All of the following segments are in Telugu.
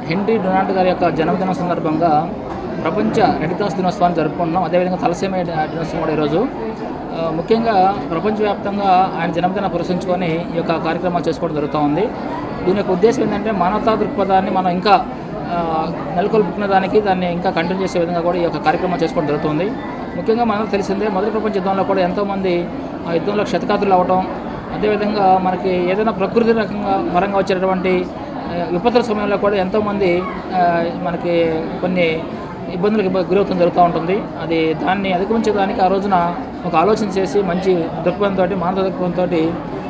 హెన్రీ డొనాల్డ్ గారి యొక్క జన్మదినం సందర్భంగా ప్రపంచ రెడ్ క్రాస్ దినోత్సవాన్ని జరుపుకుంటున్నాం. అదేవిధంగా తలసేమియా దినోత్సవం కూడా ఈరోజు. ముఖ్యంగా ప్రపంచవ్యాప్తంగా ఆయన జన్మదినం పురస్కరించుకొని ఈ యొక్క కార్యక్రమాలు చేసుకోవడం జరుగుతూ ఉంది. దీని యొక్క ఉద్దేశం ఏంటంటే మానవతా దృక్పథాన్ని మనం ఇంకా నెలకొల్పుకునే దానికి దాన్ని ఇంకా కంటిన్యూ చేసే విధంగా కూడా ఈ యొక్క కార్యక్రమం చేసుకోవడం జరుగుతుంది. ముఖ్యంగా మనకు తెలిసిందే మొదటి ప్రపంచ యుద్ధంలో కూడా ఎంతోమంది ఆ యుద్ధంలో క్షతగాత్రులు అవ్వటం, అదేవిధంగా మనకి ఏదైనా ప్రకృతి పరంగా వచ్చేటటువంటి విపత్తుల సమయంలో కూడా ఎంతోమంది మనకి కొన్ని ఇబ్బందులకు గురవుతుంది జరుగుతూ ఉంటుంది. దాన్ని అధిగమించడానికి ఆ రోజున ఒక ఆలోచన చేసి మంచి దృక్పథంతో మానవ దృక్పథంతో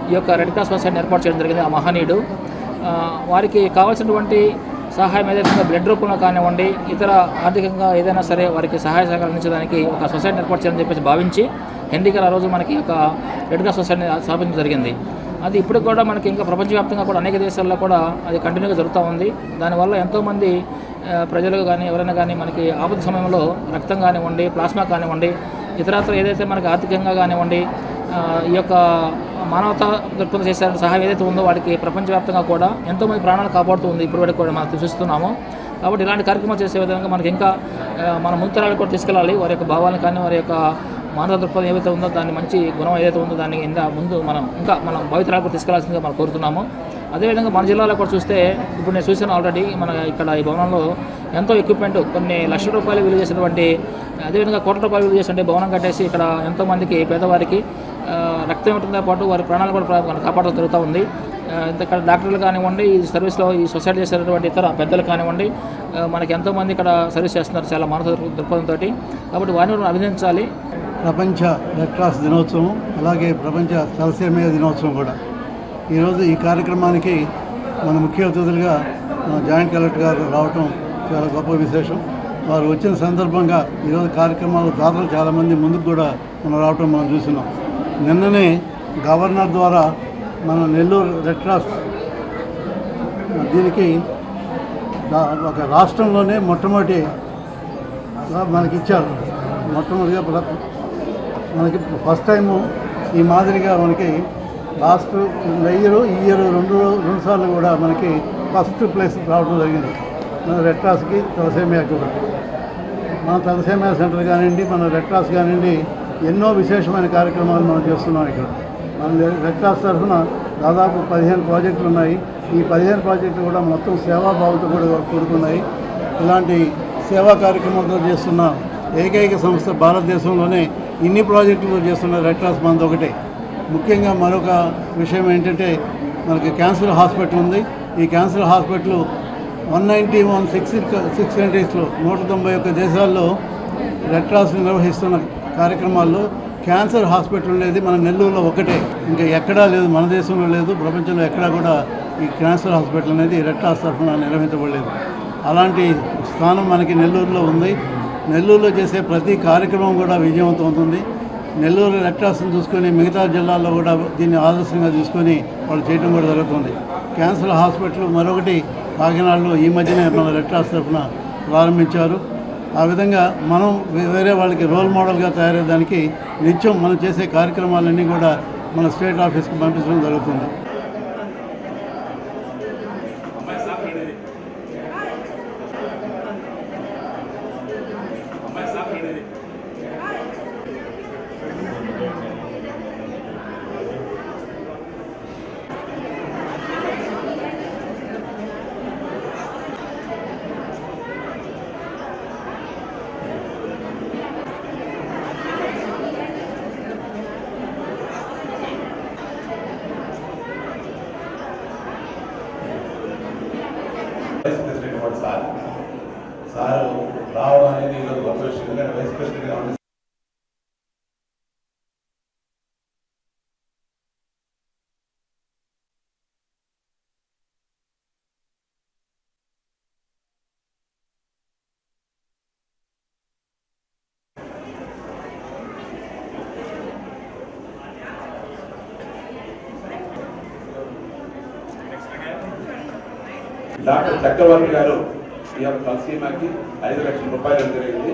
ఈ యొక్క రెడ్ క్రాస్ సొసైటీని ఏర్పాటు చేయడం జరిగింది. ఆ మహనీయుడు వారికి కావాల్సినటువంటి సహాయం ఏదైతే బ్లడ్ రూపంలో కానివ్వండి, ఇతర ఆర్థికంగా ఏదైనా సరే వారికి సహాయ సహకారం అందించడానికి ఒక సొసైటీని ఏర్పాటు చేయాలని చెప్పేసి భావించి హెన్రీ గారు ఆ రోజు మనకి ఒక రెడ్ క్రాస్ సొసైటీని స్థాపించడం జరిగింది. అది ఇప్పుడు కూడా మనకి ఇంకా ప్రపంచవ్యాప్తంగా కూడా అనేక దేశాల్లో కూడా అది కంటిన్యూగా జరుగుతూ ఉంది. దానివల్ల ఎంతోమంది ప్రజలు కానీ ఎవరైనా కానీ మనకి ఆపద సమయంలో రక్తం కానివ్వండి, ప్లాస్మా కానివ్వండి, ఇతరత్ర ఏదైతే మనకి ఆర్థికంగా కానివ్వండి ఈ యొక్క మానవతా దృక్పథం చేసే సహాయం ఏదైతే ఉందో వాడికి ప్రపంచవ్యాప్తంగా కూడా ఎంతోమంది ప్రాణాలు కాపాడుతూ ఉంది. ఇప్పుడు కూడా మనం చూస్తున్నాము. కాబట్టి ఇలాంటి కార్యక్రమాలు చేసే విధంగా మనకి ఇంకా మన ముంతరాలు కూడా తీసుకెళ్ళాలి. వారి యొక్క భావాలను కానీ వారి యొక్క మానవ దృక్పథం ఏదైతే ఉందో దాన్ని మంచి గుణం ఏదైతే ఉందో దాన్ని ముందు మనం భవితరాలు కూడా తీసుకెళ్లాల్సిందిగా మనం కోరుతున్నాము. అదేవిధంగా మన జిల్లాలో కూడా చూస్తే ఇప్పుడు నేను చూసాను ఆల్రెడీ మన ఇక్కడ ఈ భవనంలో ఎంతో ఎక్విప్మెంట్ కొన్ని లక్షల రూపాయలు విలువ చేసినటువంటి, అదేవిధంగా కోట్ల రూపాయలు విలువ చేసినటువంటి భవనం కట్టేసి ఇక్కడ ఎంతోమందికి పేదవారికి రక్తం ఇవ్వడంతో పాటు వారి ప్రాణాలు కూడా కాపాడడం జరుగుతూ ఉంది. ఇక్కడ డాక్టర్లు కానివ్వండి, ఈ సర్వీస్లో ఈ సొసైటీ చేసేటువంటి ఇతర పెద్దలు కానివ్వండి, మనకి ఎంతోమంది ఇక్కడ సర్వీస్ చేస్తున్నారు చాలా మానవ దృక్పథంతో. కాబట్టి వారిని అభినందించాలి. ప్రపంచ రెడ్ క్రాస్ దినోత్సవం, అలాగే ప్రపంచ తలసేమియా దినోత్సవం కూడా ఈరోజు ఈ కార్యక్రమానికి మన ముఖ్య అతిథులుగా జాయింట్ కలెక్టర్ గారు రావటం చాలా గొప్ప విశేషం. వారు వచ్చిన సందర్భంగా ఈరోజు కార్యక్రమాలు దాతలు చాలామంది ముందుకు కూడా మనం రావటం మనం చూస్తున్నాం. నిన్ననే గవర్నర్ ద్వారా మన నెల్లూరు రెడ్ క్రాస్ దీనికి ఒక రాష్ట్రంలోనే మొట్టమొదటి మనకి ఇచ్చారు. మొట్టమొదటిగా మనకి ఫస్ట్ టైము ఈ మాదిరిగా మనకి లాస్ట్ ఈ ఇయర్ రెండు సార్లు కూడా మనకి ఫస్ట్ ప్లేస్ రావడం జరిగింది మన రెడ్ క్రాస్కి, తలసేమియాకి కూడా. మన తలసేమియా సెంటర్ కానివ్వండి, మన రెడ్ క్రాస్ కానివ్వండి, ఎన్నో విశేషమైన కార్యక్రమాలు మనం చేస్తున్నాం. ఇక్కడ మన రెడ్ క్రాస్ తరఫున దాదాపు 15 ప్రాజెక్టులు ఉన్నాయి. ఈ 15 ప్రాజెక్టులు కూడా మొత్తం సేవాభావంతో కూడా కూడుకున్నాయి. ఇలాంటి సేవా కార్యక్రమాలతో చేస్తున్న ఏకైక సంస్థ భారతదేశంలోనే ఇన్ని ప్రాజెక్టులు చేస్తున్న రెడ్ క్రాస్ మనది ఒకటే. ముఖ్యంగా మరొక విషయం ఏంటంటే మనకి క్యాన్సర్ హాస్పిటల్ ఉంది. ఈ క్యాన్సర్ హాస్పిటల్ 191 కంట్రీస్లో 191 దేశాల్లో రెడ్ క్రాస్ నిర్వహిస్తున్న కార్యక్రమాల్లో క్యాన్సర్ హాస్పిటల్ అనేది మన నెల్లూరులో ఒకటే, ఇంకా ఎక్కడా లేదు, మన దేశంలో లేదు, ప్రపంచంలో ఎక్కడా కూడా ఈ క్యాన్సర్ హాస్పిటల్ అనేది రెడ్ క్రాస్ తరఫున నిర్వహించబడలేదు. అలాంటి స్థానం మనకి నెల్లూరులో ఉంది. నెల్లూరులో చేసే ప్రతి కార్యక్రమం కూడా విజయవంతం అవుతుంది. నెల్లూరు రెడ్ క్రాస్ని చూసుకొని మిగతా జిల్లాల్లో కూడా దీన్ని ఆదర్శంగా తీసుకొని వాళ్ళు చేయడం కూడా జరుగుతుంది. క్యాన్సర్ హాస్పిటల్ మరొకటి కాకినాడలో ఈ మధ్యనే మన రెడ్ క్రాస్ తరఫున ప్రారంభించారు. ఆ విధంగా మనం వేరే వాళ్ళకి రోల్ మోడల్గా తయారయ్యేదానికి నిత్యం మనం చేసే కార్యక్రమాలన్నీ కూడా మన స్టేట్ ఆఫీస్కి పంపించడం జరుగుతుంది. సార్ రావడం అనేది ఈరోజు గొప్ప విషయం. ఎందుకంటే వైస్ ప్రెసిడెంట్గా డాక్టర్ చక్రవర్తి గారు ఈ యొక్క తలసీమాకి 5 లక్షల రూపాయలు జరిగింది.